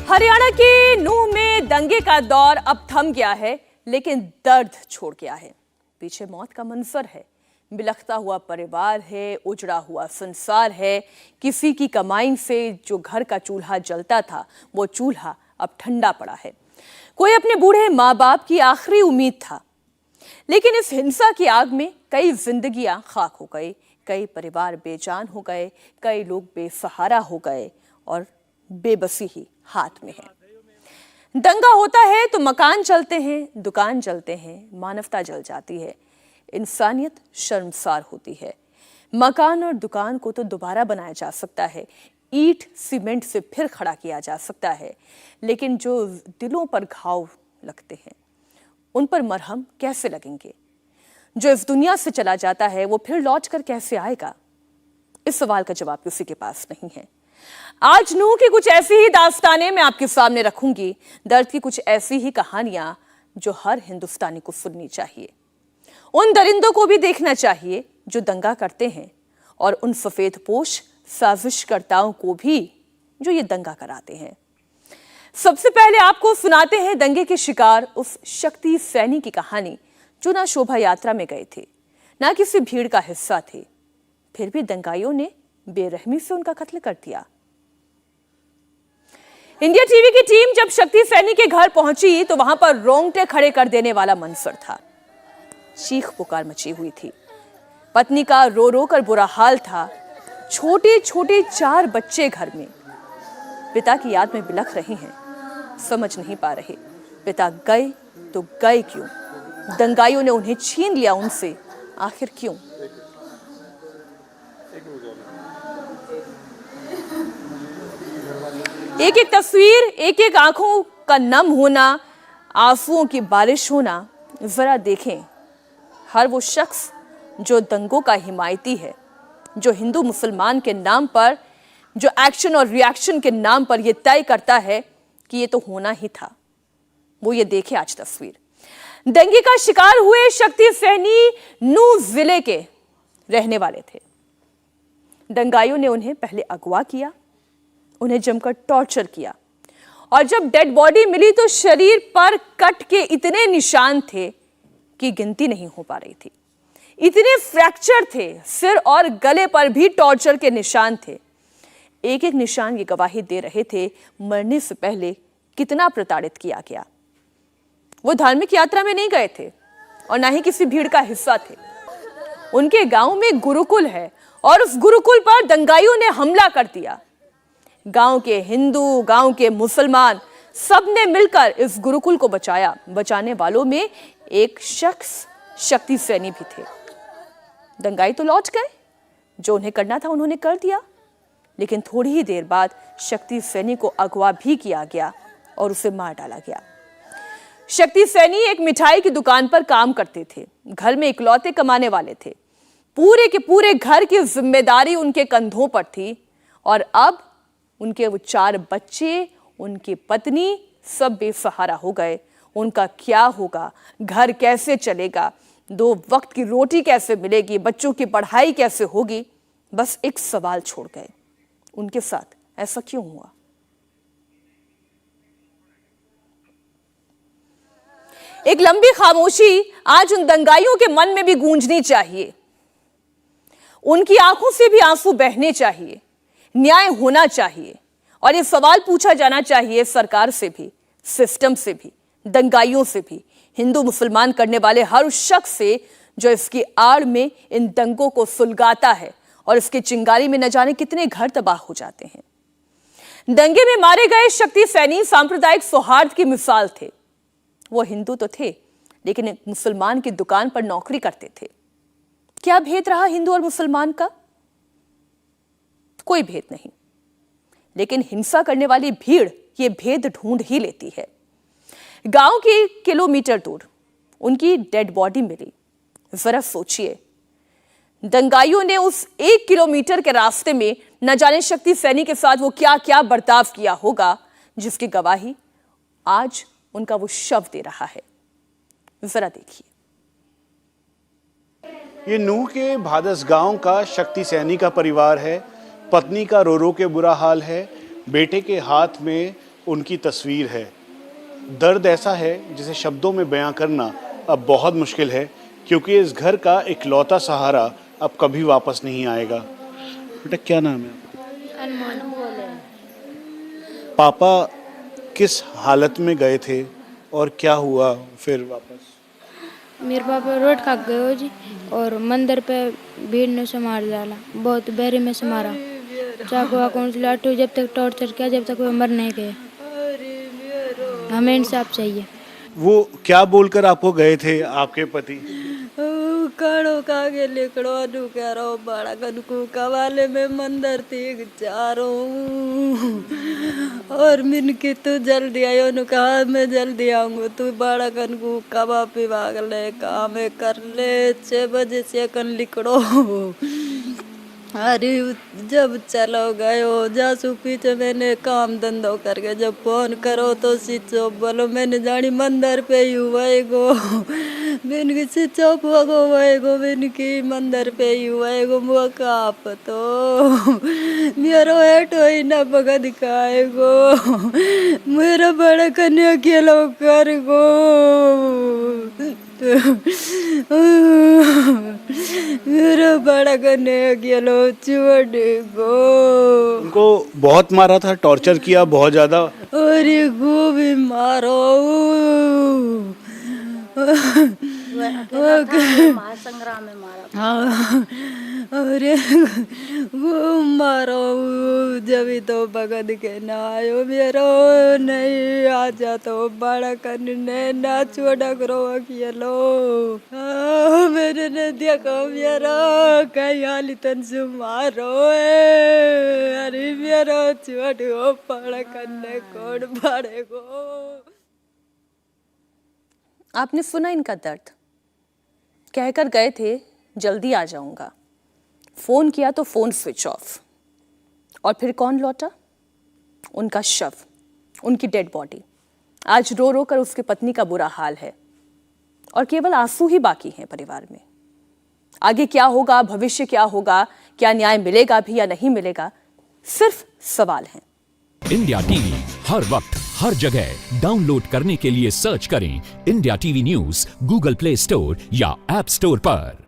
हरियाणा के नूंह में दंगे का दौर अब थम गया है, लेकिन दर्द छोड़ गया है। पीछे मौत का मंजर है, बिलखता हुआ परिवार है, उजड़ा हुआ संसार है। किसी की कमाई से जो घर का चूल्हा जलता था, वो चूल्हा अब ठंडा पड़ा है। कोई अपने बूढ़े माँ बाप की आखिरी उम्मीद था, लेकिन इस हिंसा की आग में कई जिंदगियां खाक हो गई, कई परिवार बेजान हो गए, कई लोग बेसहारा हो गए और बेबसी ही हाथ में है। दंगा होता है तो मकान जलते हैं, दुकान जलते हैं, मानवता जल जाती है, इंसानियत शर्मसार होती है। मकान और दुकान को तो दोबारा बनाया जा सकता है, ईंट सीमेंट से फिर खड़ा किया जा सकता है, लेकिन जो दिलों पर घाव लगते हैं उन पर मरहम कैसे लगेंगे? जो इस दुनिया से चला जाता है वो फिर लौट कर कैसे आएगा? इस सवाल का जवाब किसी के पास नहीं है। आज नूंह की कुछ ऐसी ही दास्तानें मैं आपके सामने रखूंगी, दर्द की कुछ ऐसी ही कहानियां जो हर हिंदुस्तानी को सुननी चाहिए। उन दरिंदों को भी देखना चाहिए जो दंगा करते हैं, और उन सफेदपोश साजिशकर्ताओं को भी जो ये दंगा कराते हैं। सबसे पहले आपको सुनाते हैं दंगे के शिकार उस शक्ति सैनी की कहानी, जो ना शोभा यात्रा में गए थे, ना किसी भीड़ का हिस्सा थे, फिर भी दंगाइयों ने बेरहमी से उनका कत्ल कर दिया। इंडिया टीवी की टीम जब शक्ति सैनी के घर पहुंची तो वहां पर रोंगटे खड़े कर देने वाला मंजर था। चीख पुकार मची हुई थी, पत्नी का रो रो कर बुरा हाल था, छोटे छोटे 4 बच्चे घर में पिता की याद में बिलख रहे हैं, समझ नहीं पा रहे पिता गए तो गए क्यों? दंगाइयों ने उन्हें छीन लिया उनसे, आखिर क्यों? एक एक तस्वीर, एक एक आंखों का नम होना, आंसुओं की बारिश होना। जरा देखें, हर वो शख्स जो दंगों का हिमायती है, जो हिंदू मुसलमान के नाम पर, जो एक्शन और रिएक्शन के नाम पर यह तय करता है कि ये तो होना ही था, वो ये देखे आज तस्वीर। दंगे का शिकार हुए शक्ति सैनी नूंह जिले के रहने वाले थे। दंगाइयों ने उन्हें पहले अगवा किया, उन्हें जमकर टॉर्चर किया, और जब डेड बॉडी मिली तो शरीर पर कट के इतने निशान थे कि गिनती नहीं हो पा रही थी। इतने फ्रैक्चर थे, सिर और गले पर भी टॉर्चर के निशान थे। एक एक निशान ये गवाही दे रहे थे मरने से पहले कितना प्रताड़ित किया गया। वो धार्मिक यात्रा में नहीं गए थे और ना ही किसी भीड़ का हिस्सा थे। उनके गांव में गुरुकुल है और उस गुरुकुल पर दंगाइयों ने हमला कर दिया। गांव के हिंदू, गांव के मुसलमान, सब ने मिलकर इस गुरुकुल को बचाया। बचाने वालों में एक शख्स शक्ति सैनी भी थे। दंगाई तो लौट गए, जो उन्हें करना था उन्होंने कर दिया, लेकिन थोड़ी ही देर बाद शक्ति सैनी को अगवा भी किया गया और उसे मार डाला गया। शक्ति सैनी एक मिठाई की दुकान पर काम करते थे, घर में इकलौते कमाने वाले थे। पूरे के पूरे घर की जिम्मेदारी उनके कंधों पर थी, और अब उनके वो 4 बच्चे, उनकी पत्नी सब बेसहारा हो गए। उनका क्या होगा? घर कैसे चलेगा? 2 वक्त की रोटी कैसे मिलेगी? बच्चों की पढ़ाई कैसे होगी? बस एक सवाल छोड़ गए, उनके साथ ऐसा क्यों हुआ? एक लंबी खामोशी आज उन दंगाइयों के मन में भी गूंजनी चाहिए। उनकी आंखों से भी आंसू बहने चाहिए, न्याय होना चाहिए, और ये सवाल पूछा जाना चाहिए सरकार से भी, सिस्टम से भी, दंगाइयों से भी, हिंदू मुसलमान करने वाले हर उस शख्स से जो इसकी आड़ में इन दंगों को सुलगाता है, और इसके चिंगारी में न जाने कितने घर तबाह हो जाते हैं। दंगे में मारे गए शक्ति सैनी सांप्रदायिक सौहार्द की मिसाल थे। वो हिंदू तो थे, लेकिन एक मुसलमान की दुकान पर नौकरी करते थे। क्या भेद रहा हिंदू और मुसलमान का? कोई भेद नहीं, लेकिन हिंसा करने वाली भीड़ ये भेद ढूंढ ही लेती है। गांव के किलोमीटर दूर उनकी डेड बॉडी मिली। जरा सोचिए, दंगाइयों ने उस 1 किलोमीटर के रास्ते में न जाने शक्ति सैनी के साथ वो क्या क्या बर्ताव किया होगा, जिसकी गवाही आज उनका वो शव दे रहा है। जरा देखिए। ये नूंह के भादस गांव का शक्ति सैनी का परिवार है। पत्नी का रो रो के बुरा हाल है, बेटे के हाथ में उनकी तस्वीर है। दर्द ऐसा है जिसे शब्दों में बयां करना अब बहुत मुश्किल है, क्योंकि इस घर का इकलौता सहारा अब कभी वापस नहीं आएगा। बेटा क्या नाम है? अनमोल बोले। पापा किस हालत में गए थे और क्या हुआ फिर वापस? मेरे पापा रोड खा गए हो जी, और मंदिर पे भीड़ ने से मार डाला, बहुत बेरी में से मारा, चाकू वाकू से लाठू, जब तक टॉर्चर किया जब तक वो मर नहीं गए। हमें इंसाफ चाहिए। वो क्या बोलकर आपको गए थे आपके पति? कड़ो कागे लिकड़ो नु करो बड़ा कनकू कवाले में मंदिर तीक चारो, और मिन की तू जल्दी आयो नु कहा मैं जल्दी आऊंगा, तू बड़ा कनकू कबा पिवाग ले काम कर ले 6 बजे से कन लिकड़ो। अरे जब चलो गयो जासू पीछे मैंने काम धंधो करके जब फोन करो तो स्विचो बोलो, मैंने जानी मंदिर पे ही हुआ गो, मैंने की स्विचो गो गो, मैंने की मंदिर पे ही हुआ गो, मुआ काप तो मेरो हेटो ही ना पका दिखाए गो, मेरा बड़ा कन्या के लोग कर गो। मेरा बड़ा कन्या के लोग गो। उनको बहुत मारा था, टॉर्चर किया बहुत ज्यादा? अरे गो भी मारो, महासंग्राम में मारा। हाँ, अरे वो मारो जब तो भगत के ना आयो मेरो, नहीं आ जा तो बड़ा करने ना छोड़ा करो अकेलो। मैंने ने देखो मेरो कहीं हाली तन से मारो, अरे मेरो छोड़ो बड़ा करने कौन बड़े को। आपने सुना इनका दर्द। कहकर गए थे जल्दी आ जाऊंगा, फोन किया तो फोन स्विच ऑफ, और फिर कौन लौटा? उनका शव, उनकी डेड बॉडी। आज रो रो कर उसकी पत्नी का बुरा हाल है, और केवल आंसू ही बाकी हैं परिवार में। आगे क्या होगा, भविष्य क्या होगा, क्या न्याय मिलेगा भी या नहीं मिलेगा, सिर्फ सवाल हैं। इंडिया टीवी हर वक्त हर जगह डाउनलोड करने के लिए सर्च करें India TV news Google play store या ऐप स्टोर पर।